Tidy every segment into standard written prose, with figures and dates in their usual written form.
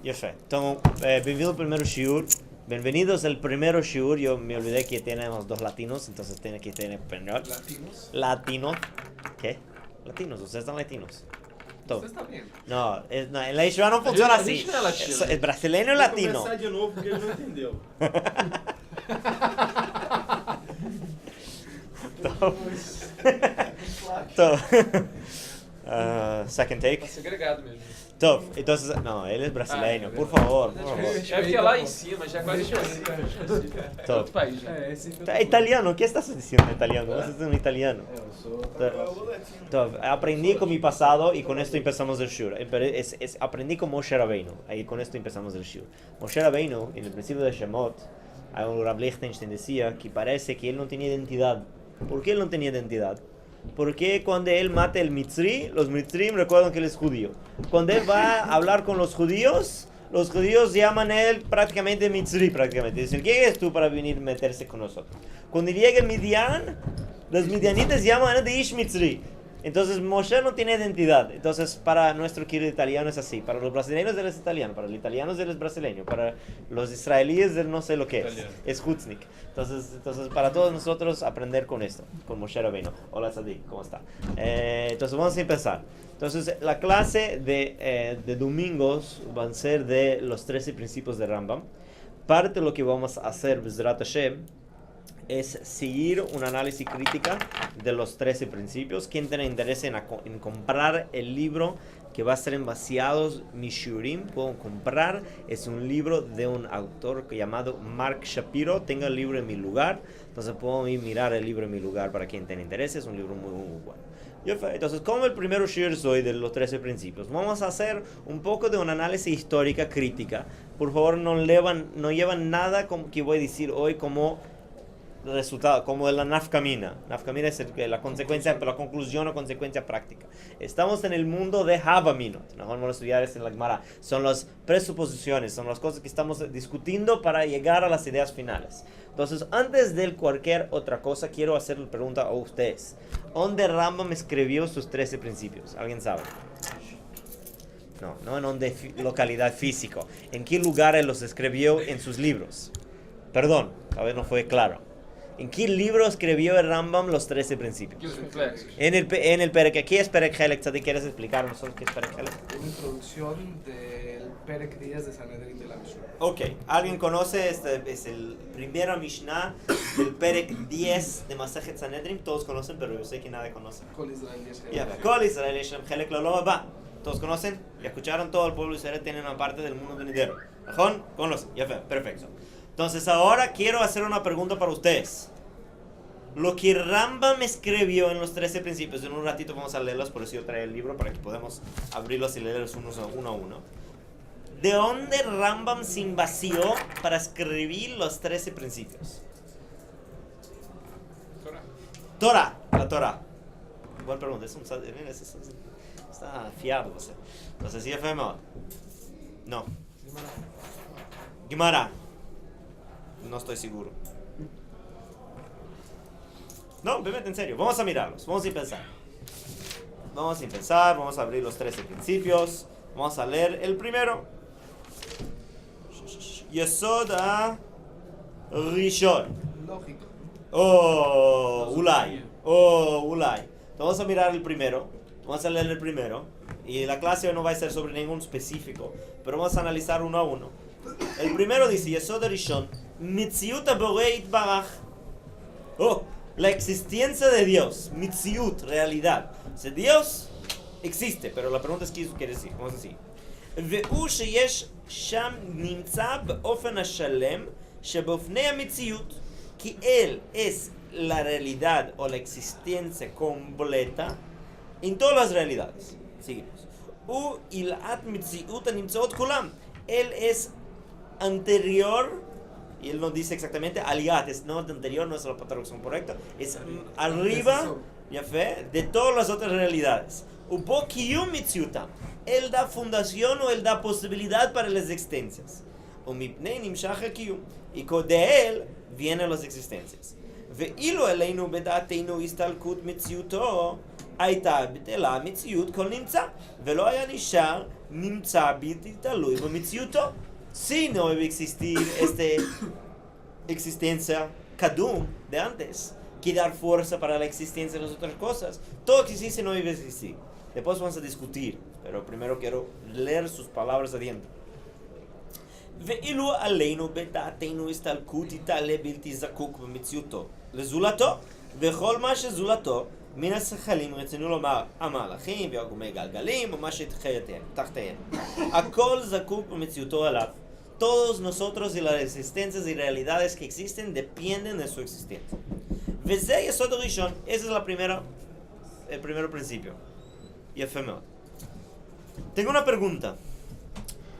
Yefé. Então, bem-vindo ao primeiro shiur. Bienvenidos al primero shiur. Yo me olvidé que tenemos dos latinos, entonces tiene que tener español. ¿Latinos? Latino. ¿Qué? Latinos, ustedes están latinos. Todo. Você está bem. No, no, en la Yeshiva no funciona A así. gente não é latino. Es brasileño o latino. Vou começar de novo porque ele não entendeu. Todo. Second take. Tá segregado mesmo. Top. Entonces, no, él es brasileño. Por favor, por favor. É porque é lá em cima, já quase assim. É outro país, né? É italiano, ¿qué estás diciendo en italiano? Vos sos un italiano. Eu sou. Top. Aprendí con mi pasado y con esto empezamos el shur. Aprendí con Moshe Rabbeinu. Ahí con esto empezamos el shur. Moshe Rabbeinu, en el principio de Shemot, un Rav Lichtenstein decía que parece que él no tenía identidad. ¿Por qué él no tenía identidad? Porque cuando él mata el Mitzri, los Mitzrim recuerdan que él es judío. Cuando él va a hablar con los judíos llaman a él prácticamente Mitzri, prácticamente. Dicen, ¿quién eres tú para venir a meterse con nosotros? Cuando llega Midian, los midianitas llaman a él de Ish Mitzri. Entonces Moshe no tiene identidad. Entonces para nuestro querido italiano es así. Para los brasileños él es italiano. Para los italianos él es brasileño. Para los israelíes él no sé lo que es. Italiano. Es Hutznik. Entonces para todos nosotros aprender con esto. Con Moshe Rabbeinu. Hola Sadi, ¿cómo está? Entonces vamos a empezar. Entonces la clase de domingos van a ser de los 13 principios de Rambam. Parte de lo que vamos a hacer, Bezrat Hashem, es seguir un análisis crítica de los 13 principios. Quien tiene interés en comprar el libro que va a ser envaciados Mishurim, pueden comprar. Es un libro de un autor llamado Mark Shapiro. Tengo el libro en mi lugar, entonces puedo ir mirar el libro en mi lugar para quien tiene interés. Es un libro muy bueno. Entonces, como el primero shir soy de los 13 principios, vamos a hacer un poco de un análisis histórica crítica. Por favor, no llevan nada como que voy a decir hoy como resultado, como de la nafkamina. Nafkamina es la consecuencia, la conclusión o consecuencia práctica. Estamos en el mundo de Havaminot. No vamos a estudiar esto en la Gemara. Son las presuposiciones, son las cosas que estamos discutiendo para llegar a las ideas finales. Entonces, antes de cualquier otra cosa, quiero hacer la pregunta a ustedes. ¿Dónde Rambam escribió sus 13 principios? ¿Alguien sabe? No en dónde localidad físico. ¿En qué lugares los escribió en sus libros? Perdón, a ver, no fue claro. ¿En qué libro escribió el Rambam los 13 principios? En el Perek. ¿Qué es Perek Helek? ¿Te quieres explicar a nosotros qué es Perek Helek? Una introducción del Perek 10 de Sanedrin de la Mishnah. Ok, ¿alguien conoce? Este es el primero Mishnah del Perek 10 de Masechet Sanedrin. Todos conocen, pero yo sé que nadie conoce. Kol Israel Yesh Kol Israel Yesh Helek Lo Haba. ¿Todos conocen? ¿Ya escucharon? Todo el pueblo de Israel tiene una parte del mundo venidero. ¿Ajón? Conocen. Ya fue, perfecto. Entonces ahora quiero hacer una pregunta para ustedes. Lo que Rambam escribió en los 13 principios, en un ratito vamos a leerlos, por eso yo trae el libro para que podamos abrirlos y leerlos uno a uno. ¿De dónde Rambam se vació para escribir los 13 principios? Torah, la Torah. Buena pregunta, está fiado, no sé. Entonces, ¿sí fue mejor? No. Gemara. No estoy seguro. No, vete en serio. Vamos a mirarlos. Vamos a empezar. Vamos a abrir los 13 principios. Vamos a leer el primero. Yesod Rishon. Lógico. Ulay. Vamos a mirar el primero. Vamos a leer el primero. Y la clase no va a ser sobre ningún específico, pero vamos a analizar uno a uno. El primero dice, Yesod Rishon, Mitziut Boreit Barach. La existencia de Dios, Mitziut, realidad. O sea, Dios existe, pero la pregunta es qué quiere decir. Vamos a decir. Ve'u sheyesh sham nimtza be'ofen hashalem shebofnei hamitziut. Que Él es la realidad o la existencia completa en todas las realidades. Seguimos. U ilat mitziut nimtzaot kulam. Él es anterior. Y él nos dice exactamente, aliat, es no anterior, no es la traducción correcta, es arriba, ya fe, de todas las otras realidades. Ubo kiyum mitziutam. Él da fundación o él da posibilidad para las existencias. Umipnei nimshach kiyum. Y de él vienen las existencias. Ve'ilu eleinu bedateinu istalkut mitziuto, הייתה בטלה מציאות כל נמצא, ולא היה נשאר נמצא בלתי תלוי במציאותו. Si no debe existir este existencia kadum de antes, que dar fuerza para la existencia de las otras cosas. Todo que existe no debe existir. Después vamos a discutir, pero primero quiero leer sus palabras adentro. ואילו עלינו בדעתנו הסתלקות יתעלה בלתי זקוק במציאותו לזולתו, וכל מה שזולתו מן השכלים רצינו לומר המהלכים ועגומי גלגלים ומה שתחתיהם, הכל זקוק במציאותו עליו. Todos nosotros y las existencias y realidades que existen dependen de su existencia. וזה יסוד הראשון. Ese es el primer principio. יפה מאוד. Tengo una pregunta.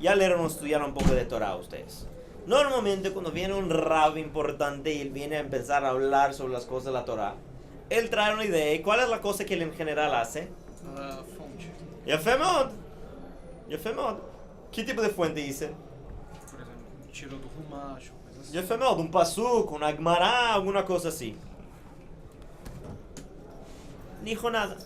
Ya leyeron, estudiaron un poco de Torah ustedes. Normalmente cuando viene un rab importante y él viene a empezar a hablar sobre las cosas de la Torah, él trae una idea. ¿Y cuál es la cosa que él en general hace? Fonte. יפה מאוד. יפה מאוד. ¿Qué tipo de fuente dice? Por exemplo, tirou do Rumacho, coisa assim. יפה מאוד. Un pasuk, una gemara, alguna cosa así. No dijo nada.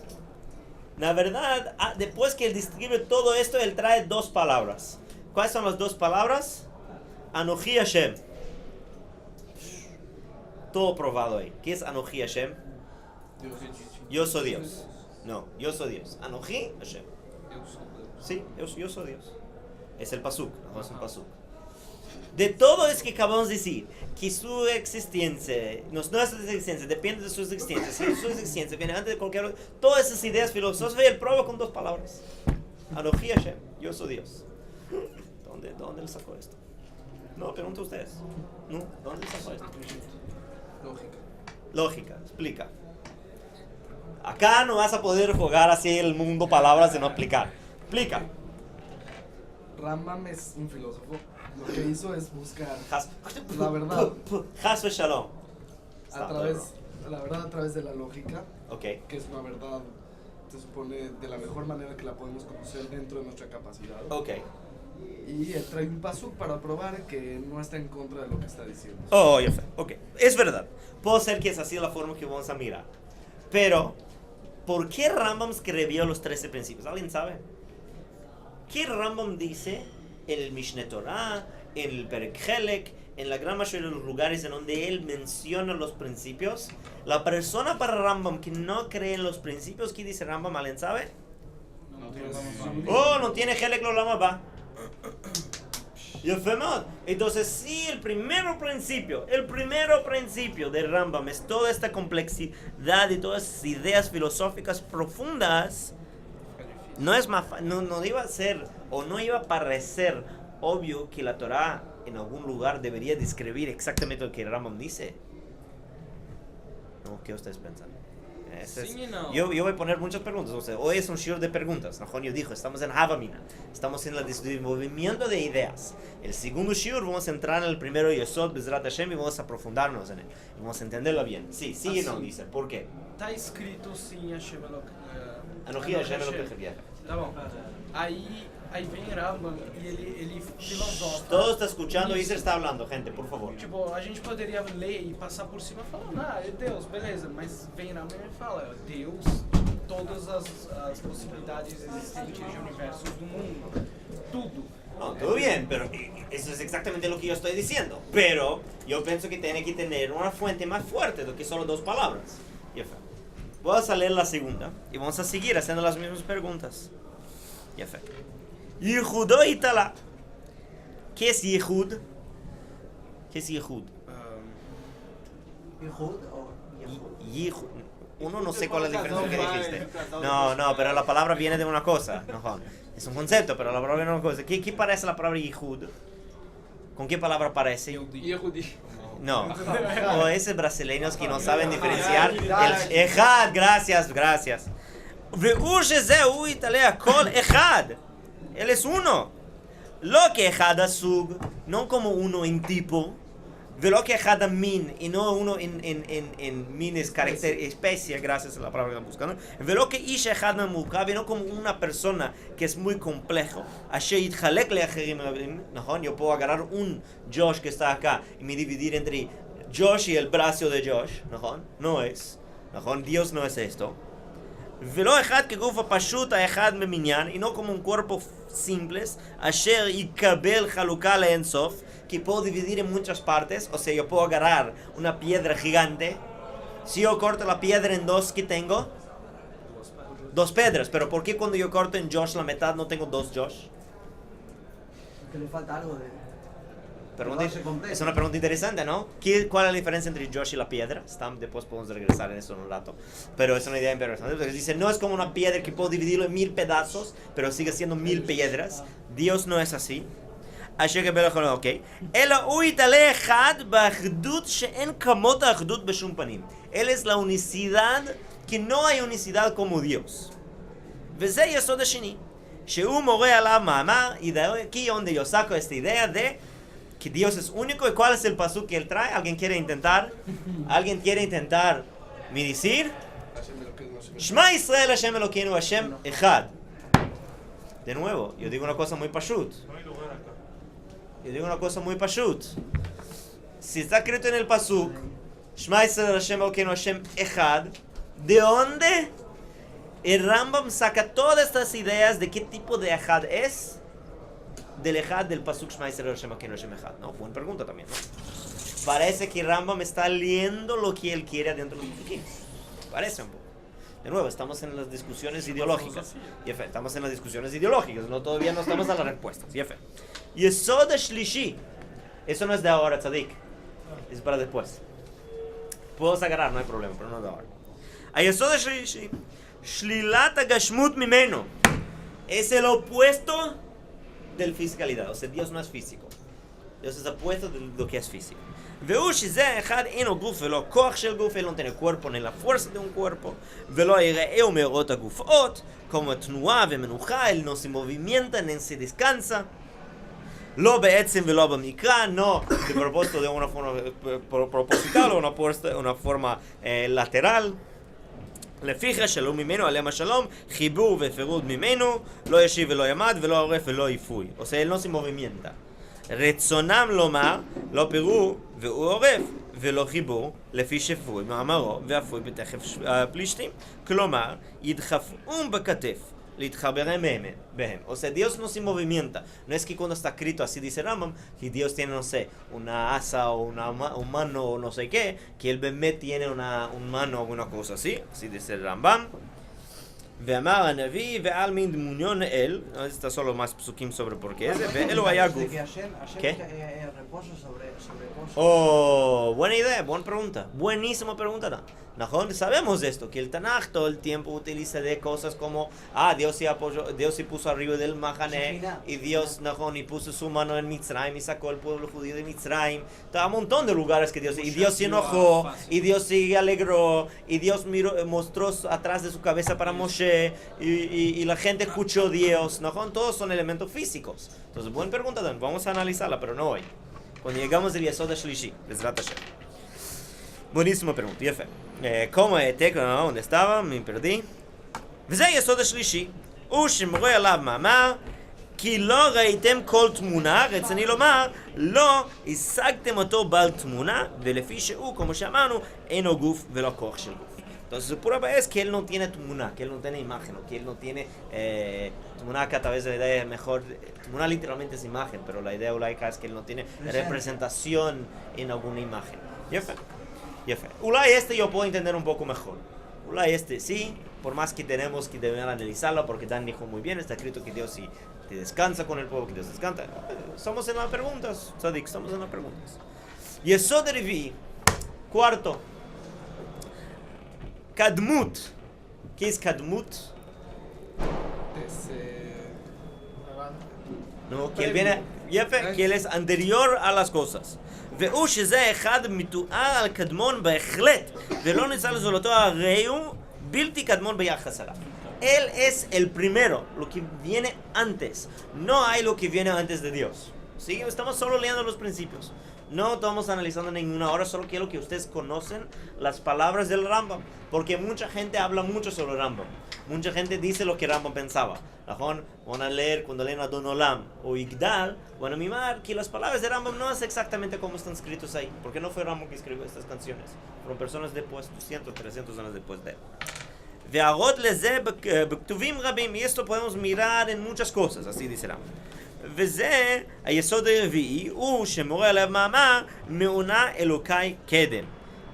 La verdad, después que él describe todo esto, él trae dos palabras. ¿Cuáles son las dos palabras? Anoji Hashem. Todo probado ahí. ¿Qué es Anoji Hashem? Deus existe. Yo soy Dios. No, yo soy Dios. Anoji Hashem. Eu sou Deus. Sí, yo soy Dios. Es el pasuk, no es un pasuk. De todo es que acabamos de decir que su existencia, nuestra existencia depende de sus existencias. Si su existencia viene antes de cualquier otra, todas esas ideas filosóficas, él prueba con dos palabras. Anoji Hashem, yo soy Dios. ¿Dónde le sacó esto? No, pregunto a ustedes. ¿No? ¿Dónde le sacó esto? Lógica. Lógica, explica. Acá no vas a poder jugar así el mundo palabras de no explicar. Explica. Rambam es un filósofo. Lo que hizo es buscar Has- la verdad Has Shalom. a través de la lógica, Ok. que es una verdad, se supone, de la mejor manera que la podemos conocer dentro de nuestra capacidad. Ok. Y él trae un pasuk para probar que no está en contra de lo que está diciendo. Oh, ya fue. Ok. Es verdad. Puede ser que es así la forma que vamos a mirar. Pero, ¿por qué Rambam escribió los 13 principios? ¿Alguien sabe? ¿Qué Rambam dice en el Mishneh Torah, en el Perek Helek, en la gran mayoría de los lugares en donde él menciona los principios? La persona para Rambam que no cree en los principios, ¿qué dice Rambam? ¿Alguien sabe? Não tem Oh, no tiene Helek lo lama va. יפה מאוד. Entonces, sí, el primer principio de Rambam es toda esta complejidad y todas esas ideas filosóficas profundas. No es más, no iba a ser o no iba a parecer obvio que la Torah en algún lugar debería describir exactamente lo que Rambam dice. ¿No? ¿Qué ustedes piensan? Sí y no. Yo voy a poner muchas preguntas. O sea, hoy es un shiur de preguntas. Najonio dijo, estamos en Havamina. Estamos en el movimiento de ideas. El segundo shiur vamos a entrar en el primero Yesod, Bezrat Hashem, y vamos a aprofundarnos en él. Y vamos a entenderlo bien. Sí y no, dice. ¿Por qué? Tá escrito sim, Hashem Anoji Hashem lo que quería. Tá bom. Aí vem Rambam e ele filosofa. Todo está escuchando y se está hablando, gente, por favor. Tipo, a gente poderia ler e passar por cima falando, é Deus, beleza. Mas vem Rambam e fala, Deus, todas as possibilidades existentes de universos do mundo. Tudo. No, todo bien, pero eso es exactamente lo que yo estoy diciendo. Pero yo pienso que tiene que tener una fuente más fuerte do que solo dos palabras. Ya fue. Voy a leer la segunda y vamos a seguir haciendo las mismas preguntas. Ya fue. Yehudó y Talá. ¿Qué es Yehud? ¿Qué es Yehud? Yehud. Uno no sé cuál es la diferencia que dijiste. No, pero la palabra viene de una cosa. No, es un concepto, pero la palabra viene de una cosa. ¿Qué parece la palabra Yehud? ¿Con qué palabra parece? Yehudi. No. O esos brasileños que no saben diferenciar el Echad. Gracias. והוא שזה הוא יתעלה הכל אחד. Él es uno. Lo que אחד הסוג, no como uno en tipo, ולא כאחד המין, y no uno en min es carácter, especie, gracias a la palabra que están buscando, ולא כאיש אחד ממורכב, y no como una persona que es muy complejo, אשר יתחלק לאחרים רבים, נכון? Yo puedo agarrar un Josh que está acá y me dividir entre Josh y el brazo de Josh, נכון? No es, נכון? Dios no es esto. ולא אחד כגוף הפשוט האחד ממניין, y no como un cuerpo simples, אשר יקבל חלוקה לאינסוף, que puedo dividir en muchas partes, o sea, yo puedo agarrar una piedra gigante, si yo corto la piedra en dos, ¿qué tengo? Dos piedras, pero ¿por qué cuando yo corto en Josh la mitad no tengo dos Josh? Que le falta algo de... Es una pregunta interesante, ¿no? ¿Cuál es la diferencia entre Josh y la piedra? Después podemos regresar en eso en un rato. Pero es una idea interesante. Porque dice, no es como una piedra que puedo dividirlo en 1000 pedazos, pero sigue siendo 1000 piedras. Dios no es así. Así que velo, ok. אלא הוא יתעלה אחד באחדות שאין כמות האחדות בשום פנים. Él es la unicidad que no hay unicidad como Dios. וזה יסוד השני. שהוא מורה עליו מאמר, y de aquí donde yo saco esta idea de que Dios es único. ¿Y cuál es el pasuk que él trae? ¿Alguien quiere intentar? ¿Alguien quiere intentar mi decir? Shema Israel Hashem Elokeinu Hashem Echad. De nuevo, yo digo una cosa muy pashut. Si está escrito en el pasuk, Shema Israel Hashem Elokeinu Hashem Echad, ¿de dónde el Rambam saca todas estas ideas de qué tipo de Echad es? Del Echad del pasuk Shema Israel Hashem Elokeinu Hashem Echad, ¿no? Buena pregunta también, ¿no? Parece que Rambam está leyendo lo que él quiere adentro de los pequeños. Parece un poco. De nuevo, estamos en las discusiones ideológicas. Estamos en las discusiones ideológicas. Todavía no estamos a las respuestas. Yesod Shlishi. Eso no es de ahora, Tzadik. Es para después. Puedo agarrar, no hay problema, pero no es de ahora. Yesod Shlishi. Shlilat Gashmut Mimeno. Es el opuesto del fisicalidad. O sea, Dios no es físico. Dios es opuesto de lo que es físico. והוא שזה אחד אינו גוף ולא כוח של גוף, él no tiene cuerpo ni la fuerza de un cuerpo, ולא יראהו מאורות הגופות, como תנועה ומנוחה, él no se movimienta ni se descansa, לא בעצם ולא במקרא, no de propósito de una forma proposital o una forma lateral, לפיכך שלום ממנו עליהם השלום, חיבור ופירוד ממנו, לא ישיב ולא ימד ולא עורף ולא יפוי, o sea, él no se movimienta. רצונם לומר, לא פירו והוא עורף, ולא חיבור, לפי שפוי מאמרו, ואפוי בתכף פלישתים. כלומר, ידחפום בכתף, להתחברם בהם. O sea, Dios no se movimienta. No es que cuando está escrito así dice Rambam, que Dios tiene, no sé, una asa o un mano o no sé qué, que él bemet tiene un mano o una cosa así. Así dice el Rambam. ואמר הנביא ועל מין דמוניון אל, está solo más psukim sobre por qué es, ואלו היה גוף. ¿Qué? Oh, buena idea, buena pregunta, buenísima pregunta. ¿No? Sabemos esto, que el Tanaj todo el tiempo utiliza de cosas como, Dios se puso arriba del Mahané, y Dios, y puso su mano en Mitzrayim, y sacó al pueblo judío de Mitzrayim. Hay un montón de lugares que Dios, y Dios se enojó, y Dios se alegró, y Dios mostró atrás de su cabeza para Moshe, y la gente escuchó a Dios, ¿no? Todos son elementos físicos. Entonces, buena pregunta, vamos a analizarla, pero no hoy. Cuando llegamos al Yesod Shlishi, Bezrat Hashem. Buenísima pregunta, יפה. como ¿dónde estaba? Me perdí. וזה יסוד השלישי, הוא שמורה עליו מאמר, כי לא ראיתם כל תמונה, רצוני לומר, לא השגתם אותו בעל תמונה, ולפי שהוא, כמו שאמרנו, אינו גוף ולא כוח של גוף. Entonces, su prueba es que él no tiene tmuna, que él no tiene imagen, o que él no tiene tmuna, que a través de la idea mejor, tmuna literalmente es imagen, pero la idea laica es que él no tiene representación en alguna imagen. Yefe. Ulay yo puedo entender un poco mejor. Ulay sí, por más que tenemos que deber analizarlo, porque Dan dijo muy bien, está escrito que Dios sí te descansa con el pueblo, que Dios descansa. Estamos en las preguntas, Tzadik, estamos en las preguntas. Yesod Revi, cuarto. Kadmut. ¿Qué es Kadmut? No, que él viene, que él es anterior a las cosas. והוא שזה אחד מתואר על קדמון בהחלט, ולא ניסה לזולתו הרי הוא בלתי קדמון ביחס אליו. Él es el primero, lo que viene antes. No hay lo que viene antes de Dios. ¿Sí? Estamos solo leyendo los principios. No estamos analizando ninguna hora, solo quiero que ustedes conocen las palabras del Rambam. Porque mucha gente habla mucho sobre Rambam. Mucha gente dice lo que Rambam pensaba. Van a leer cuando leen Adon Olam o Igdal, van a mimar que las palabras de Rambam no es exactamente como están escritos ahí. Porque no fue Rambam que escribió estas canciones. Fueron personas después, 200, 300 años después de él. והראות לזה בכתובים רבים, y esto podemos mirar en muchas cosas, así dice Rambam. וזה היסוד הרביעי, הוא שמורה עליו מאמר, מעונה אלוקי קדם.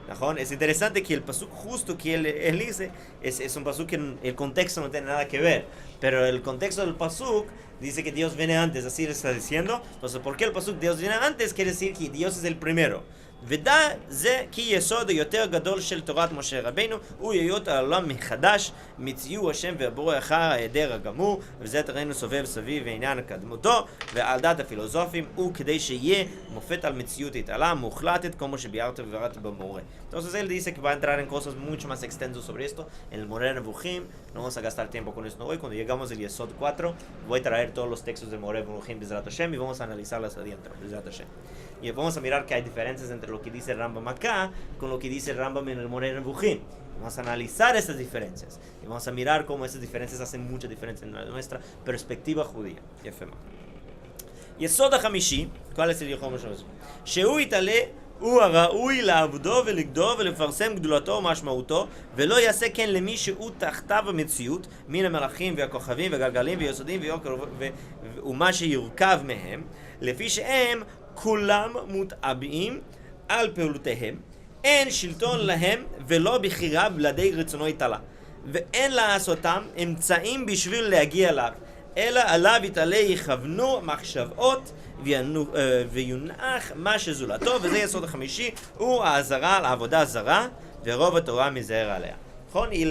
¿No? Es interesante que el pasuk justo que él dice es un pasuk que el contexto no tiene nada que ver, pero el contexto del pasuk dice que Dios viene antes, así le está diciendo. Entonces, ¿por qué el pasuk Dios viene antes? Quiere decir que Dios es el primero. ודע זה כי יסוד היותר גדול של תורת משה רבינו הוא היות העולם מחדש מציור השם והבורא אחר ההיעדר הגמור וזה תראינו סובב סביב ועניין קדמותו ועל דעת הפילוסופים הוא כדי שיהיה מופת על מציאות התעלה מוחלטת כמו שביארת וביארת במורה. Entonces él dice que va a entrar en cosas mucho más extensas sobre esto en el Moreh Nevuchim. No vamos a gastar tiempo con esto hoy. Cuando llegamos al Yesod 4 voy a traer todos los textos de Moreh Nevuchim Bezrat Hashem y vamos a analizarlas adentro Bezrat Hashem. Y vamos a mirar que hay diferencias entre lo que dice el Rambam acá con lo que dice el Rambam en el Moreh Nevuchim. Vamos a analizar esas diferencias y vamos a mirar cómo esas diferencias hacen mucha diferencia en nuestra perspectiva judía. יסוד החמישי, ¿cuál es el יסוד החמישי? שהוא יתעלה הוא הראוי לעבודו ולגדו ולפרסם גדולתו ומשמעותו ולא יעשה כן למי שהוא תחתיו המציאות מן המלאכים והכוכבים והגלגלים ויסודים ומה שיורכב מהם לפי שהם כולם מותאבים על פעולותיהם אין שלטון להם ולא בחירה בלעדי רצונו יתעלה ואין לעשותם אמצעים בשביל להגיע אליו אלא עליו יתעלה יכוונו מחשבות ויונח מה שזולתו וזה יסוד החמישי הוא האזהרה לעבודה זרה ורוב התורה מזהר עליה. Y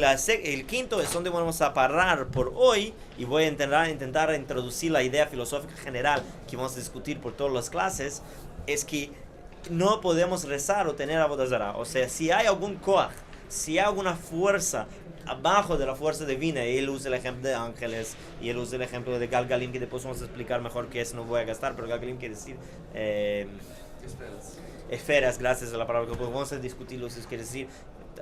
el quinto es donde vamos a parar por hoy y voy a intentar introducir la idea filosófica general que vamos a discutir por todas las clases, es que no podemos rezar o tener avodah zarah. O sea, si hay algún koach, si hay alguna fuerza abajo de la fuerza divina, y él usa el ejemplo de ángeles y él usa el ejemplo de Galgalim, que después vamos a explicar mejor que eso no voy a gastar, pero Galgalim quiere decir esferas, gracias a la palabra que vamos a discutirlo, si quiere decir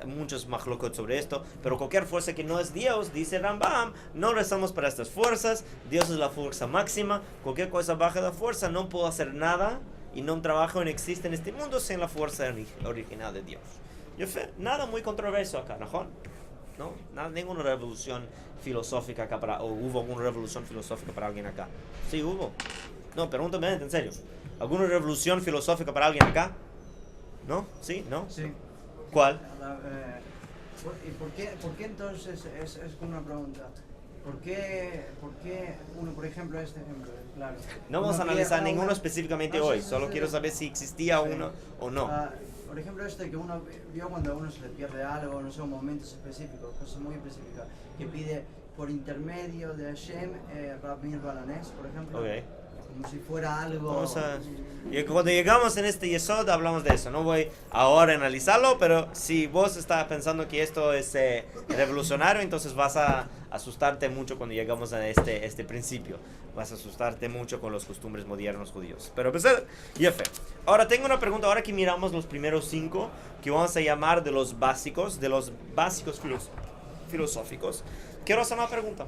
muchos machlokot sobre esto, pero cualquier fuerza que no es Dios, dice Rambam, no rezamos para estas fuerzas, Dios es la fuerza máxima, cualquier cosa baja de la fuerza no puedo hacer nada y no trabajo ni existe en este mundo sin la fuerza original de Dios. Nada muy controverso acá, ¿no? Nada, ninguna revolución filosófica acá o hubo alguna revolución filosófica para alguien acá. Sí, hubo. No, pregúntame en serio. ¿Alguna revolución filosófica para alguien acá? ¿No? ¿Sí? ¿No? Sí. ¿Cuál? ¿Y por qué entonces, es una pregunta, ¿por qué uno, por ejemplo, este ejemplo, claro? No vamos a analizar ninguno específicamente hoy, solo quiero saber si existía uno o no. Por ejemplo, que uno vio cuando a uno se le pierde algo, no sé, momentos específicos, cosas muy específicas, que pide por intermedio de Hashem, Rabbi Balanés, por ejemplo. Okay. Como si fuera algo... Y cuando llegamos en este Yesod hablamos de eso. No voy ahora a analizarlo, pero si vos estás pensando que esto es revolucionario, entonces vas a asustarte mucho cuando llegamos a este principio. Vas a asustarte mucho con los costumbres modernos judíos. Pero pues, ahora tengo una pregunta, ahora que miramos los primeros 5, que vamos a llamar de los básicos filosóficos. Quiero hacer una pregunta.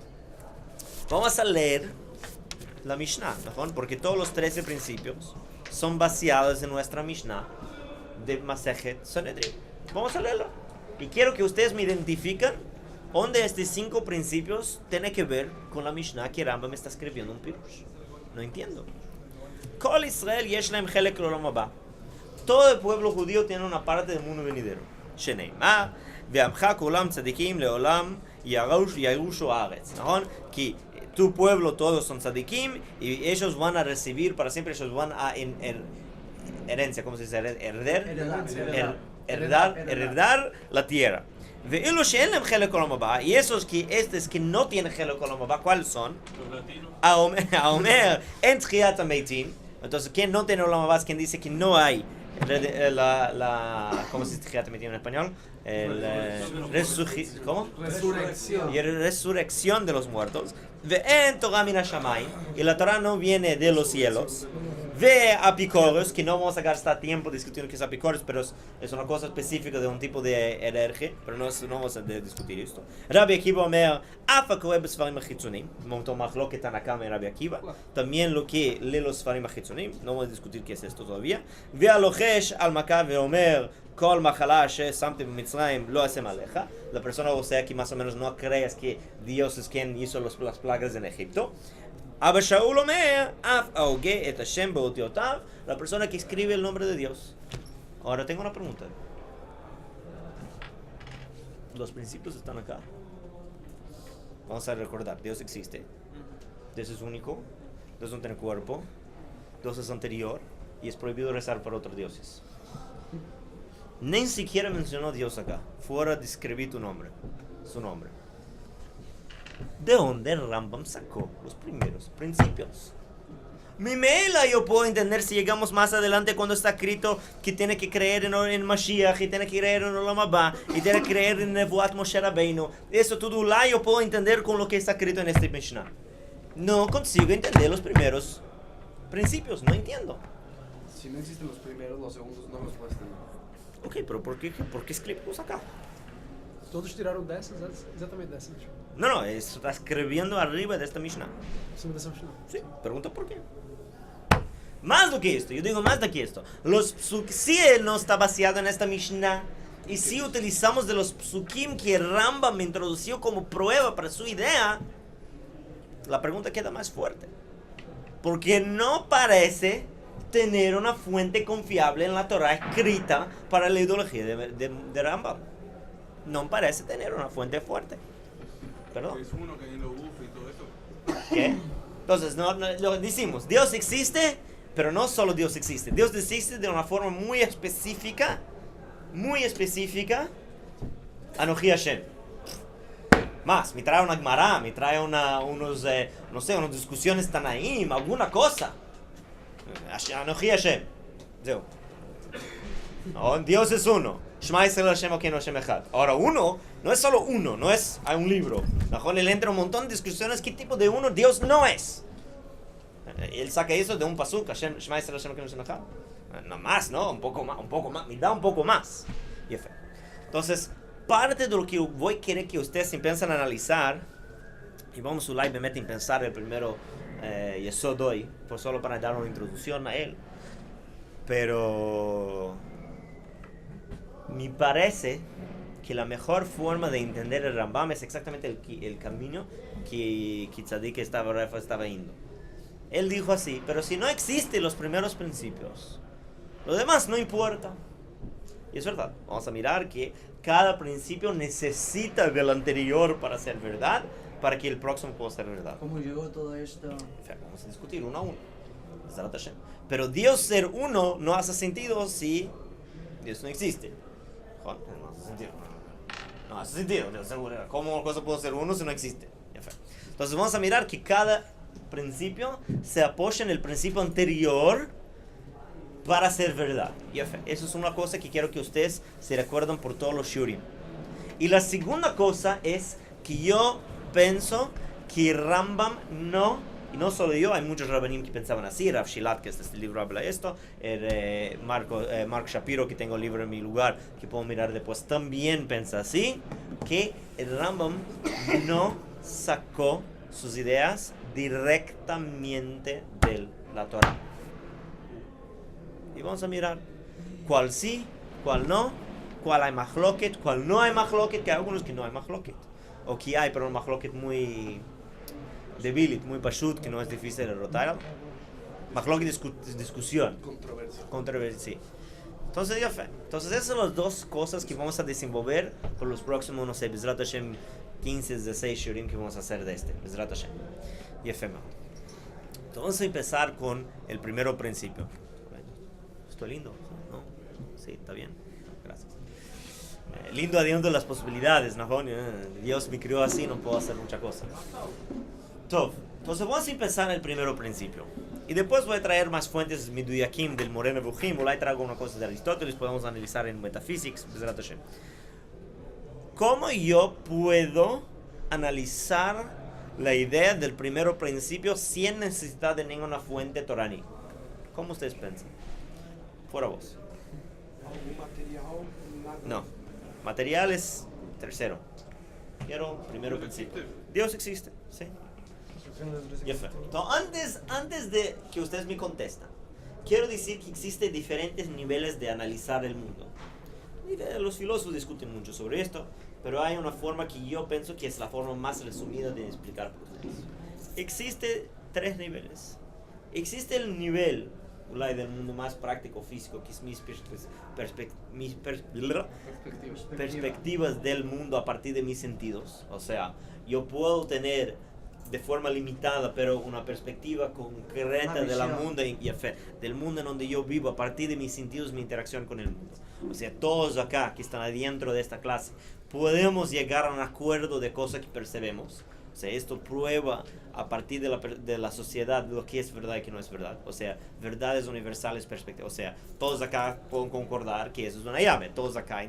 Vamos a leer la Mishnah, ¿no? Porque todos los 13 principios son basados en nuestra Mishnah de Masejet Sanedrin. Vamos a leerla. Y quiero que ustedes me identifiquen dónde estos 5 principios tienen que ver con la Mishnah que Rambam está escribiendo en Pirush. No entiendo. Kol Israel yesh lahem chelek l'olam haba. Todo el pueblo judío tiene una parte del mundo venidero. Sheneimar, ve'amcha kulam tzadikim leolam yarushu haaretz. Que tu pueblo todos son tzadikim y ellos van a recibir para siempre, ellos van a herencia, ¿cómo se dice? Heredar la tierra. Y esos que no tienen chelek olam haba, ¿cuáles son? Aomer en tchiat hameitim. Entonces, ¿quién no tiene olam haba? ¿Quién dice que no hay ¿cómo se dice tchiat hameitim en español? ¿Cómo? Resurrección de los muertos. Ve'en Torah min hashamayim, y la Torah no viene de los cielos. Ve apicoros, que no vamos a gastar tiempo discutiendo qué es apicoros, pero es una cosa específica de un tipo de hereje, pero no vamos a discutir esto. Rabbi Akiva Omer, afa koe besfarim achitzonim, momento machlok Tanakam y Rabbi Akiva, también lo que lee los sfarim achitzonim, no vamos a discutir qué es esto todavía. Ve alochesh al Makav Omer, Kol Mahala Samti Mitzrayim Lo Asem Aleja. La persona, o sea, que más o menos no creas que Dios es quien hizo las plagas en Egipto. Aber Shaul Omer, Af Auge et Hashem Beotiotav. La persona que escribe el nombre de Dios. Ahora tengo una pregunta. Los principios están acá. Vamos a recordar, Dios existe. Dios es único. Dios no tiene cuerpo. Dios es anterior. Y es prohibido rezar por otros dioses. Ni siquiera mencionó Dios acá. Fuera de escribir su nombre. ¿De dónde Rambam sacó los primeros principios? Mimela yo puedo entender si llegamos más adelante cuando está escrito que tiene que creer en Mashiach, y tiene que creer en Olam Haba, y tiene que creer en Nevuat Moshe Rabbeinu. Eso todo yo puedo entender con lo que está escrito en este Mishnah. No consigo entender los primeros principios, no entiendo. Si no existen los primeros, los segundos no los puedes tener. Ok, pero ¿por qué escribimos acá? Todos tiraram dessas, exatamente dessas. No, eso está escribiendo arriba de esta Mishnah. Em cima dessa Mishnah. Sí, pregunta por qué. Más do que esto, yo digo más do que esto. Si él no está basado en esta Mishnah, y si utilizamos de los psukim que Rambam me introdució como prueba para su idea, la pregunta queda más fuerte. Porque no parece tener una fuente confiable en la Torah escrita para la ideología de Rambam. No parece tener una fuente fuerte. Perdón. Es uno que ahí lo bufa y todo eso. ¿Qué? Entonces, lo decimos, Dios existe, pero no solo Dios existe. Dios existe de una forma muy específica, Anoji Hashem. Más, me trae una Gemara, me trae unas discusiones Tanaim, alguna cosa. Anoji Hashem. Zeu. No, Dios es uno. Shema Yisrael Hashem Elokeinu Hashem Echad. Ahora, uno no es solo uno, no es un libro. Mejor él entra un montón de discusiones. ¿Qué tipo de uno Dios no es? Él saca eso de un pasuk, Shema Yisrael Hashem Elokeinu Hashem Echad. No más, ¿no? Un poco más. Me da un poco más. Entonces, parte de lo que voy a querer que ustedes empiecen a analizar, y vamos a live me en pensar el primero Yesod hoy, por solo para dar una introducción a él. Pero me parece que la mejor forma de entender el Rambam es exactamente el camino que Tzadik estaba yendo. Él dijo así, pero si no existen los primeros principios, lo demás no importa. Y es verdad, vamos a mirar que cada principio necesita del anterior para ser verdad, para que el próximo pueda ser verdad. ¿Cómo llegó todo esto? Vamos a discutir uno a uno. Pero Dios ser uno no hace sentido si Dios no existe. No hace sentido. No hace sentido. ¿Cómo una cosa puede ser uno si no existe? Entonces vamos a mirar que cada principio se apoya en el principio anterior para ser verdad. Eso es una cosa que quiero que ustedes se recuerden por todos los shurim. Y la segunda cosa es que yo pienso que Rambam y no solo yo, hay muchos rabbanim que pensaban así. Rav Shilat, que este libro habla de esto, Mark Shapiro, que tengo el libro en mi lugar, que puedo mirar después, también piensa así, que el Rambam no sacó sus ideas directamente de la Torah. Y vamos a mirar cuál sí, cuál no, cuál hay machloket, cuál no hay machloket, que hay algunos que no hay machloket, o que hay, pero un machloket muy debil, muy pashut, que no es difícil de derrotar. Machloket es discusión. Controversia, sí. Entonces, esas son las dos cosas que vamos a desenvolver por los próximos, no sé, Bezrat Hashem, 15 de 6 shurim que vamos a hacer de este. Bezrat Hashem. Entonces, vamos a empezar con el primer principio. Estoy lindo, ¿no? Sí, está bien. Gracias. Lindo adiendo las posibilidades, ¿no? Dios me crió así, no puedo hacer mucha cosa. Entonces vamos a empezar el primer principio. Y después voy a traer más fuentes Miduyakim del Moreno Buchim, o traigo una cosa de Aristóteles, podemos analizar en Metaphysics. ¿Cómo yo puedo analizar la idea del primer principio sin necesidad de ninguna fuente toraní? ¿Cómo ustedes piensan? Fuera vos. ¿Algún material? No. Material es tercero. Quiero primero principio. Dios existe, sí. Entonces, antes de que ustedes me contesten, quiero decir que existen diferentes niveles de analizar el mundo. Los filósofos discuten mucho sobre esto, pero hay una forma que yo pienso que es la forma más resumida de explicar procesos. Existe 3 niveles. Existe el nivel del mundo más práctico, físico, que es mis perspectivas del mundo a partir de mis sentidos. O sea, yo puedo tener de forma limitada, pero una perspectiva concreta del mundo en donde yo vivo a partir de mis sentidos, mi interacción con el mundo. O sea, todos acá que están adentro de esta clase podemos llegar a un acuerdo de cosas que percebemos. O sea, esto prueba a partir de la sociedad lo que es verdad y que no es verdad. O sea, verdades universales, perspectivas. O sea, todos acá pueden concordar que eso es una llave. Todos acá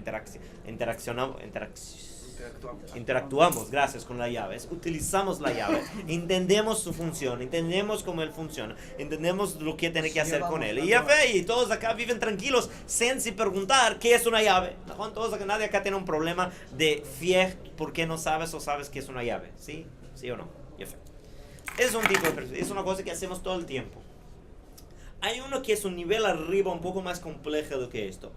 interactuamos, gracias, con la llave. Utilizamos la llave, entendemos su función, entendemos cómo él funciona, entendemos lo que tiene que hacer con él. Y todos acá viven tranquilos sin preguntar qué es una llave. Todos acá, nadie acá tiene un problema de fe porque no sabes o sabes qué es una llave. ¿Sí? ¿Sí o no? Es un tipo de es una cosa que hacemos todo el tiempo. Hay uno que es un nivel arriba un poco más complejo de que esto,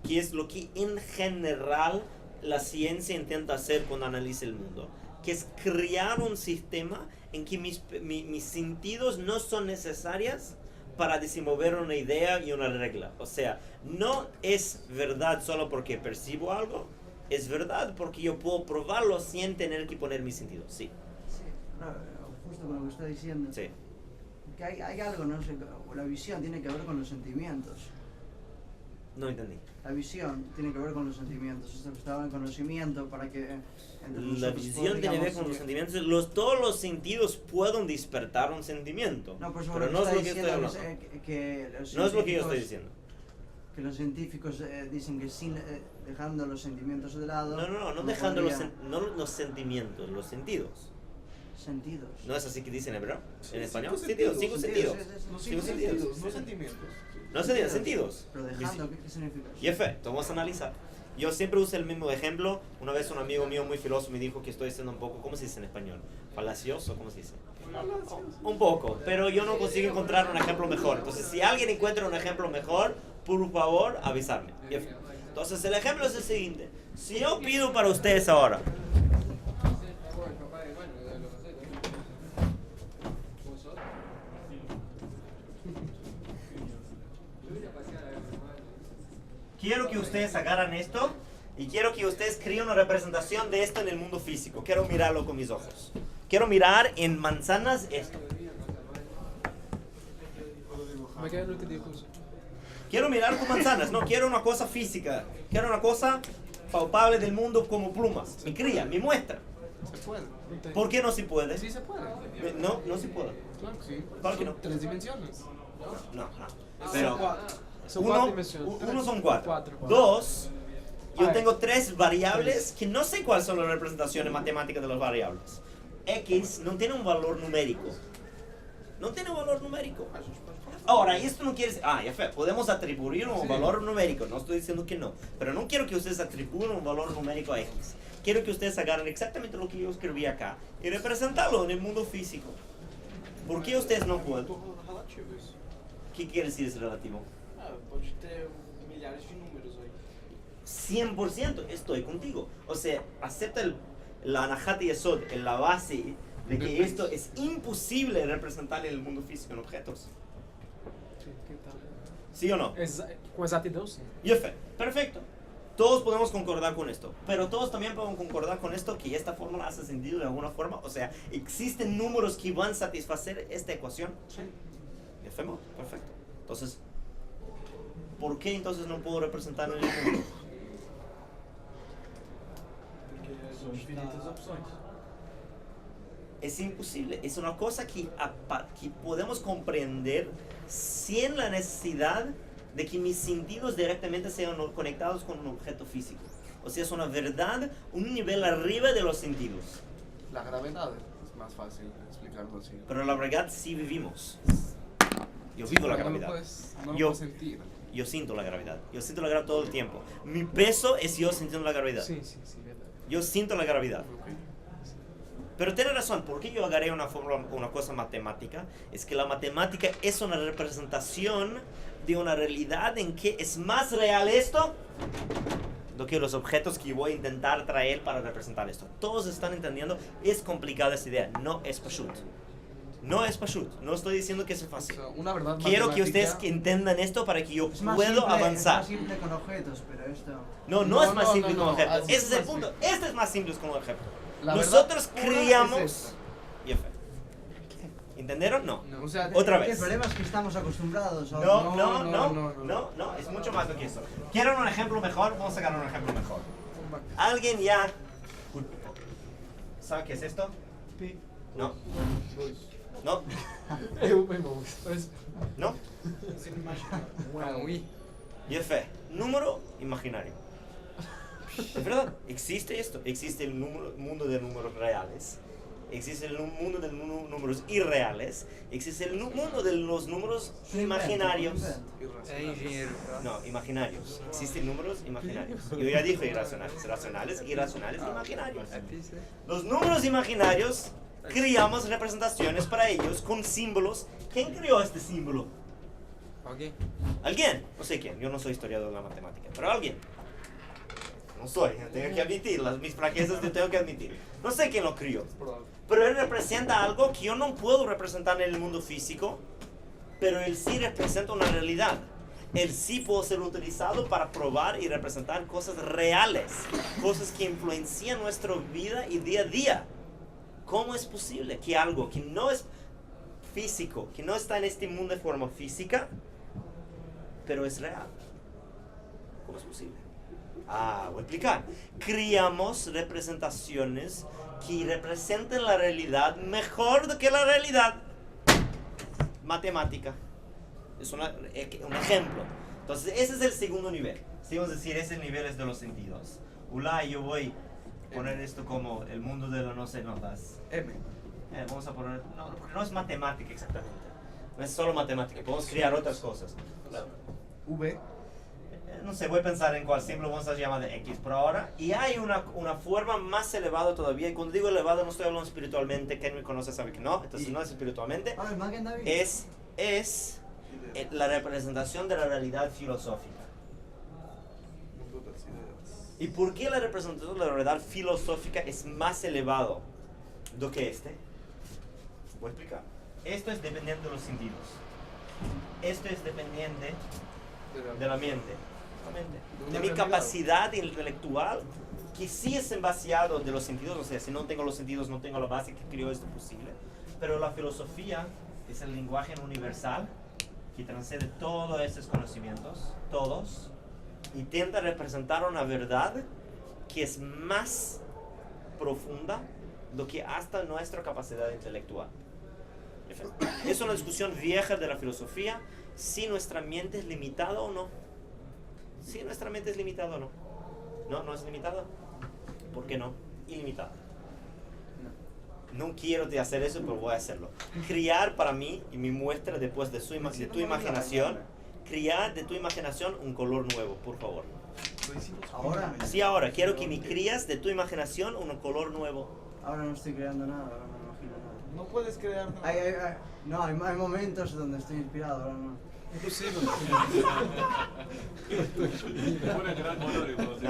que es lo que en general la ciencia intenta hacer cuando analiza el mundo, que es crear un sistema en que mis sentidos no son necesarias para desenvolver una idea y una regla. O sea, no es verdad solo porque percibo algo, es verdad porque yo puedo probarlo sin tener que poner mis sentidos. Sí. Sí, no, justo con lo que está diciendo. Sí. Que hay algo, no sé, la visión tiene que ver con los sentimientos. No entendí. La visión tiene que ver con los sentimientos. Esto estaba en conocimiento para que... La visión tiene que ver con los sentimientos. Todos los sentidos pueden despertar un sentimiento. No, pero no es lo que estoy hablando. No es lo que yo estoy diciendo. Que los científicos dicen que sin dejando los sentimientos de lado... No dejando no los sentimientos, los sentidos. Sentidos. ¿No es así que dicen en hebreo? ¿En español? Sentidos. 5 sentidos. No sentimientos. No sentidos. Pero dejando, ¿qué significa? Y efecto, vamos a analizar. Yo siempre uso el mismo ejemplo. Una vez un amigo mío muy filósofo me dijo que estoy siendo un poco, ¿cómo se dice en español? ¿Falacioso? ¿Cómo se dice? Un poco, pero yo no consigo encontrar un ejemplo mejor. Entonces, si alguien encuentra un ejemplo mejor, por favor, avisarme. Entonces, el ejemplo es el siguiente. Si yo pido para ustedes ahora... Quiero que ustedes agarran esto y quiero que ustedes creen una representación de esto en el mundo físico. Quiero mirarlo con mis ojos. Quiero mirar en manzanas esto. Quiero mirar con manzanas, no quiero una cosa física. Quiero una cosa palpable del mundo como plumas. Mi cría, mi muestra. Se puede. ¿Por qué no se puede? Sí se puede. No, no se puede. Claro que sí. ¿Por qué no? 3 dimensiones. No. Pero Son 4 dimensiones. Uno son 4. 4. 2, yo tengo 3 variables que no sé cuáles son las representaciones matemáticas de las variables. X no tiene un valor numérico. No tiene un valor numérico. Ahora, esto no quiere decir... podemos atribuir un valor numérico. No estoy diciendo que no. Pero no quiero que ustedes atribuyan un valor numérico a X. Quiero que ustedes agarren exactamente lo que yo escribí acá y representarlo en el mundo físico. ¿Por qué ustedes no pueden? ¿Qué quiere decir es relativo? Pode ter milhares de números aí. 100% estoy contigo. O sea, acepta la Anahat Yesod en la base de que esto es imposible representar en el mundo físico en objetos. ¿Sí o no? Com exatidão, sim. Perfecto. Todos podemos concordar con esto, pero todos también podemos concordar con esto que esta fórmula hace sentido de alguna forma. O sea, ¿existen números que van a satisfacer esta ecuación? Sí. Perfecto. Entonces, ¿por qué entonces no puedo representar en el mundo? Porque são infinitas opções. Es imposible. Es una cosa que podemos comprender sin la necesidad de que mis sentidos directamente sean conectados con un objeto físico. O sea, es una verdad, un nivel arriba de los sentidos. La gravedad es más fácil explicarlo así. Pero la verdad sí vivimos. Yo vivo la gravedad. No lo puedes sentir. Yo siento la gravedad. Yo siento la gravedad todo el tiempo. Mi peso es yo sintiendo la gravedad. Sí, verdade. Yo siento la gravedad. Okay. Pero tiene razón, ¿por qué yo agarré una cosa matemática? Es que la matemática es una representación de una realidad en que es más real esto lo que los objetos que voy a intentar traer para representar esto. Todos están entendiendo, es complicada esta idea, no es pashut. No es pashut, no estoy diciendo que es fácil. O sea, una verdad Quiero que ustedes matemática- entendan esto para que yo Es más pueda simple, avanzar. Es más simple con objetos, pero esto... No es más simple no, como objeto. así Ese es el más punto. Este es más simple como objeto. La Nosotros verdad pura criamos... es esta. Y F. ¿Entendieron? No. No, o sea, Otra El vez. problema es que estamos acostumbrados a... No, es mucho más do que eso. ¿Quieren un ejemplo mejor? Vamos a sacar un ejemplo mejor. ¿Alguien ya sabe qué es esto? No. No. No. Sin imaginar. Bueno, uy. Y F. Número imaginario. Es verdad, existe esto. Existe el mundo de números reales. Existe el mundo de números irreales. Existe el mundo de los números imaginarios. No, imaginarios. Existen números imaginarios. Yo ya dije irracionales. Racionales, irracionales, imaginarios. Los números imaginarios creamos representaciones para ellos con símbolos. ¿Quién creó este símbolo? Ok. ¿Alguien? No sé quién. Yo no soy historiador de la matemática. Pero alguien. No soy. Tengo que admitir. Mis fraquezas yo tengo que admitir. No sé quién lo crió. Pero él representa algo que yo no puedo representar en el mundo físico. Pero él sí representa una realidad. Él sí puede ser utilizado para probar y representar cosas reales. Cosas que influencian nuestra vida y día a día. ¿Cómo es posible que algo que no es físico, que no está en este mundo de forma física, pero es real? ¿Cómo es posible? Voy a explicar. Creamos representaciones que representen la realidad mejor que la realidad matemática. Es un ejemplo. Entonces, ese es el segundo nivel. Si vamos a decir, ese nivel es de los sentidos. Yo voy a poner esto como el mundo de las no sé notas. M. Vamos a poner, no, porque no es matemática exactamente. No es solo matemática, podemos crear otras cosas. V. No sé, voy a pensar en cuál símbolo vamos a llamar de X por ahora. Y hay una forma más elevada todavía. Y cuando digo elevado no estoy hablando espiritualmente. Quien me conoce sabe que no. Entonces no es espiritualmente. Ahora, el Magen David. Es la representación de la realidad filosófica. Mundo de las ideas. ¿Y por qué la representación de la realidad filosófica es más elevado do que este? Voy a explicar. Esto es dependiente de los sentidos. Esto es dependiente de la mente. De mi capacidad intelectual, que sí es envaciado de los sentidos. O sea, si no tengo los sentidos, no tengo la base que creó esto posible. Pero la filosofía es el lenguaje universal que transcende todos estos conocimientos, todos, intenta representar una verdad que es más profunda do que hasta nuestra capacidad intelectual. Es una discusión vieja de la filosofía, si nuestra mente es limitada o no. Si nuestra mente es limitada o no. No es limitada. ¿Por qué no? Ilimitada. No quiero de hacer eso, pero voy a hacerlo. Crear para mí, y mi muestra después de tu imaginación, crear de tu imaginación un color nuevo, por favor. Ahora. Sí, ahora. Quiero que me crías de tu imaginación un color nuevo. Ahora no estoy creando nada, ahora no imagino nada. No puedes crear nada. Hay momentos donde estoy inspirado, ahora no. Impossível. Una gran color y todo, sí.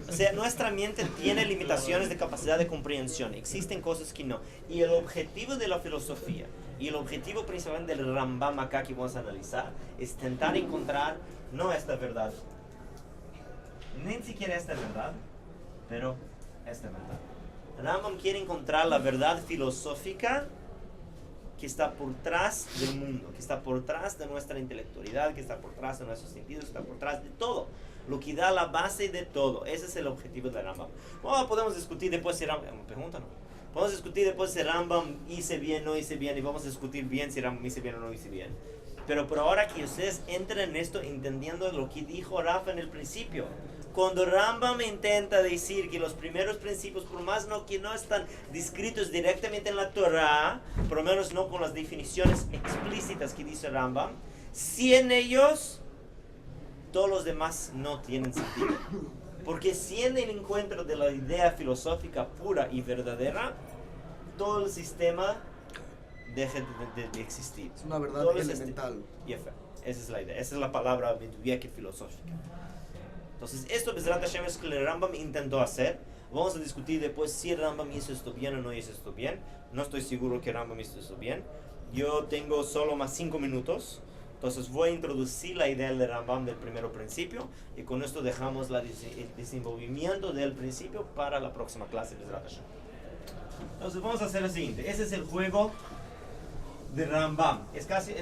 O sea, nuestra mente tiene limitaciones de capacidad de comprensión. Existen cosas que no. Y el objetivo de la filosofía, y el objetivo principalmente del Rambam acá que vamos a analizar, es intentar encontrar, no esta verdad, ni siquiera esta verdad, pero esta verdad. Rambam quiere encontrar la verdad filosófica que está por detrás del mundo, que está por detrás de nuestra intelectualidad, que está por detrás de nuestros sentidos, que está por detrás de todo, lo que da la base de todo. Ese es el objetivo de Rambam. Podemos discutir después si Rambam, pregunta no. Podemos discutir después si Rambam hice bien, no hice bien, y vamos a discutir bien si Rambam hice bien o no hice bien. Pero por ahora que ustedes entren en esto entendiendo lo que dijo Rafa en el principio. Cuando Rambam intenta decir que los primeros principios, por más que no están descritos directamente en la Torah, por lo menos no con las definiciones explícitas que dice Rambam, sin ellos, todos los demás no tienen sentido. Porque sin el encuentro de la idea filosófica pura y verdadera, todo el sistema deja de existir. Es una verdad Todo el elemental. esa es la idea, esa es la palabra meduvia filosófica. Entonces, esto Bezrat Hashem es lo que el Rambam intentó hacer. Vamos a discutir después si el Rambam hizo esto bien o no hizo esto bien. No estoy seguro que el Rambam hizo esto bien. Yo tengo solo más 5 minutos. Entonces voy a introducir la idea del Rambam del primero principio. Y con esto dejamos el desenvolvimiento del principio para la próxima clase de Bezrat Hashem. Entonces vamos a hacer lo siguiente. Ese es el juego de Rambam.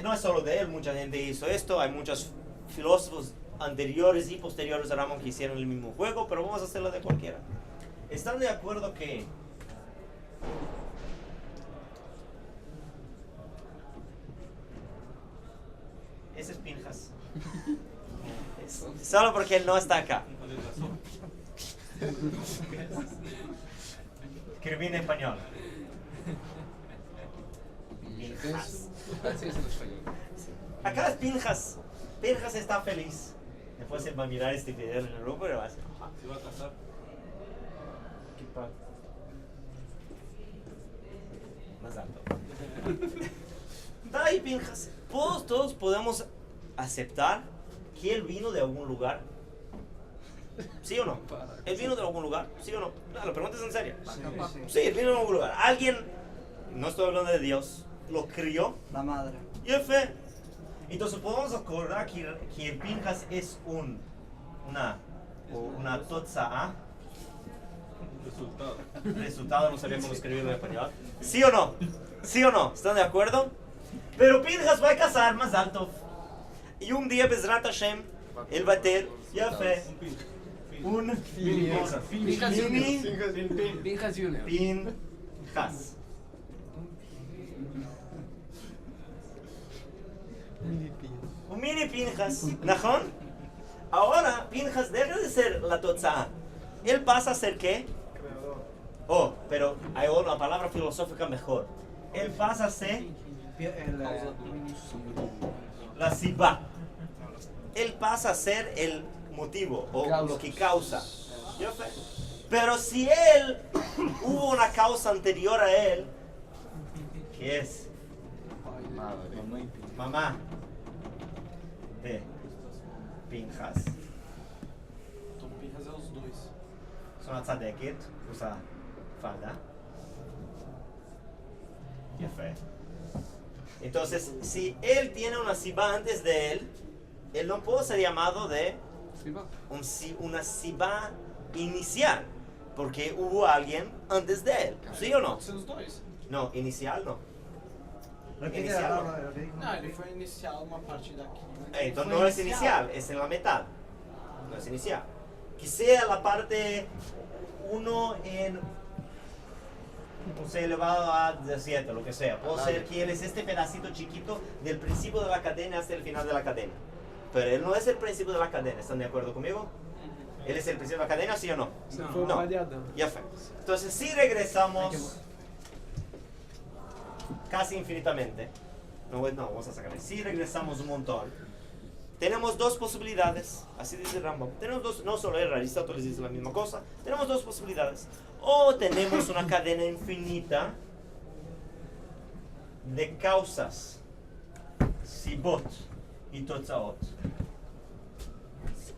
No es solo de él. Mucha gente hizo esto. Hay muchos filósofos anteriores y posteriores a Rambam que hicieron el mismo juego. Pero vamos a hacerlo de cualquiera. ¿Están de acuerdo que ese es Pinjas? Solo porque él no está acá. Escribí en español. Pinjas. Así es en español. Acá es Pinjas. Pinjas está feliz. Después él va a mirar este video en el grupo y va a decir, ¿Se va a casar? más alto. Ahí Pinjas. Todos podemos aceptar que él vino de algún lugar. ¿Sí o no? ¿Él vino de algún lugar? ¿Sí o no? No, la pregunta es en serio. Sí, él vino de algún lugar. Alguien, no estoy hablando de Dios, lo crió. La madre. Y es fe. Entonces podemos acordar que el Pinjas es una totza'a. Resultado, no sabía cómo escribirlo en español. ¿Sí o no? ¿Sí o no? ¿Están de acuerdo? Pero Pinjas va a casar más alto. Y un día, Bezrat Hashem, él va a tener, ya fe, un Pinjas Junior. Pinjas Junior. Pinjas. Un mini Pinjas. ¿Najón? Ahora, Pinjas deja de ser la totza'a. Él pasa a ser ¿qué? Oh, pero hay una palabra filosófica mejor. Él pasa a ser la sibá. Él pasa a ser el motivo o lo que causa. Yo sé. Pero si él hubo una causa anterior a él, ¿qué es? Mamá de Pinjas. Então Pinjas é os dois. Es una tzadeket, usa falda. Y fe. Entonces, si él tiene una sibá antes de él no puede ser llamado de una sibá inicial, porque hubo alguien antes de él, ¿sí o no? Pode ser os dois. No, inicial no. Repite Inicial la no. palabra, lo que dijo. Não, ele foi inicial uma parte daqui. Entonces no es inicial, es en la mitad. No es inicial. Que sea la parte 1 en no sé, elevado a 7, lo que sea. Puede ser que él es este pedacito chiquito del principio de la cadena hasta el final de la cadena. Pero él no es el principio de la cadena, ¿están de acuerdo conmigo? ¿Él es el principio de la cadena, sí o no? No. Ya fue. Entonces si regresamos casi infinitamente, no, vamos a sacar. Si regresamos un montón, tenemos dos posibilidades, así dice Rambam. Tenemos dos, no solo Aristóteles dice la misma cosa. Tenemos dos posibilidades. O tenemos una cadena infinita de causas, sibot y totzaot,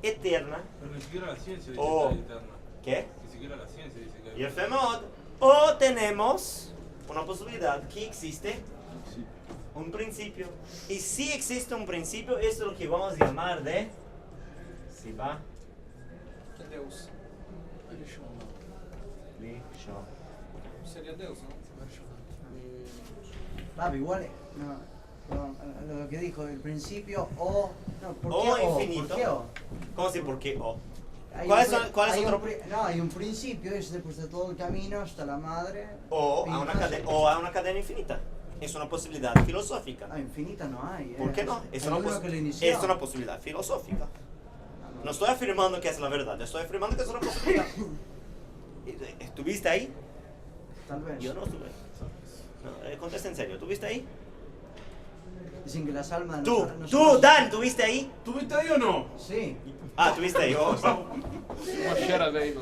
eterna. Pero ni siquiera la ciencia dice Oh. que es eterna. ¿Qué? Ni siquiera la ciencia dice que Y el femod. O tenemos una posibilidad que existe un principio. Y si existe un principio, esto es lo que vamos a llamar de Sibá Que é Deus. Lishon. Seria Deus, não? Papi, igual, no, perdón, lo que dijo, el principio o... No, ¿por O qué o? infinito. ¿Por qué o? ¿Cómo se por qué o? Hay ¿Cuál un es, pri- cuál es hay otro? un pri- No, hay un principio, es después de todo el camino hasta la madre. O Pinjas. a una cadena infinita. Es una posibilidad filosófica. No, infinita no hay. ¿Por qué no? Es Hay una, uno que lo inició. es una posibilidad filosófica. No estoy afirmando que es la verdad, estoy afirmando que es una posibilidad. ¿Estuviste ahí? Tal vez. Yo no estuve. No, contesta en serio, ¿tuviste ahí? Dicen que las almas... Tú, nosotros- Dan, ¿tuviste ahí? ¿Tuviste ahí o no? Sí. Ah, ¿tuviste ahí? Oh, Moshe Rabbeinu.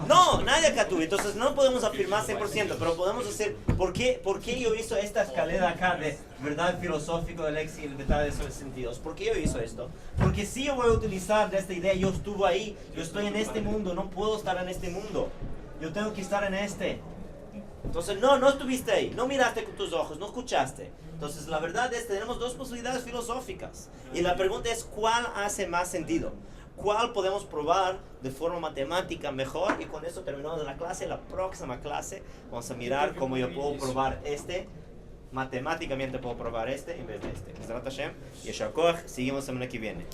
No, nadie acá tuvo. Entonces no podemos afirmar 100%, pero podemos decir, ¿por qué yo hice esta escalera acá de verdad filosófico del ex y verdad de esos sentidos? ¿Por qué yo hice esto? Porque si yo voy a utilizar de esta idea, yo estuve ahí, yo estoy en este mundo, no puedo estar en este mundo. Yo tengo que estar en este. Entonces, no estuviste ahí, no miraste con tus ojos, no escuchaste. Entonces, la verdad es que tenemos dos posibilidades filosóficas. Y la pregunta es, ¿cuál hace más sentido? ¿Cuál podemos probar de forma matemática mejor? Y con eso terminamos la clase. La próxima clase vamos a mirar cómo yo puedo probar matemáticamente puedo probar en vez de este. Mesrat Hashem, Yeshar Koach, seguimos la semana que viene.